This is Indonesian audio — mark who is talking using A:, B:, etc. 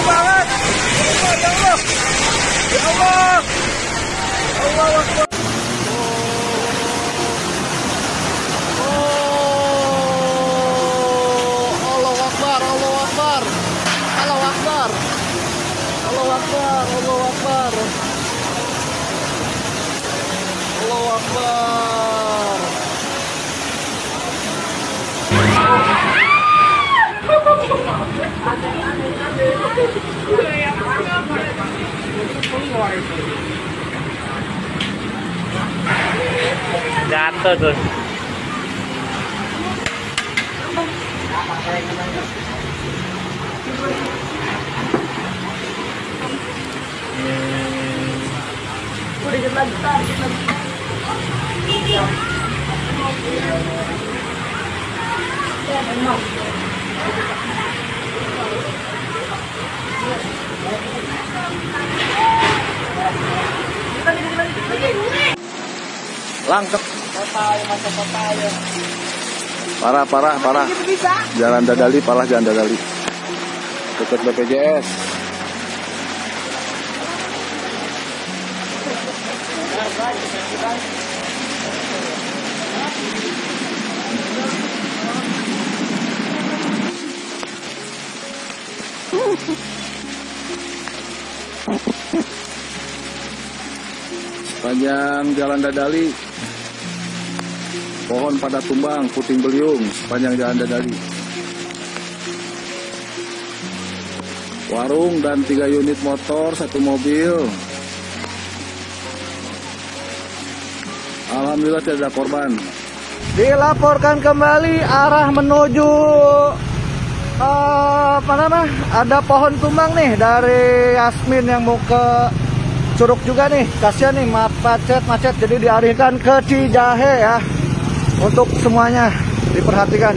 A: banget. Ya Allah. Ya Allah. Allahu Akbar. Allahu Akbar, Allahu Akbar. Allahu Akbar. Allahu Akbar, Allahu Akbar. Allahu Akbar.
B: Jatuh tuh.
A: Langkep. Parah. Jalan Dadali, jalan Dadali. Dekat BPJS. Sepanjang jalan Dadali, pohon pada tumbang, puting beliung sepanjang jalan Dadali. Warung dan 3 unit motor, 1 mobil. Alhamdulillah tidak ada korban. Dilaporkan kembali arah menuju ada pohon tumbang nih dari Yasmin yang mau ke Curug juga nih. Kasihan nih, macet, jadi dialihkan ke Cijahe ya. Untuk semuanya diperhatikan.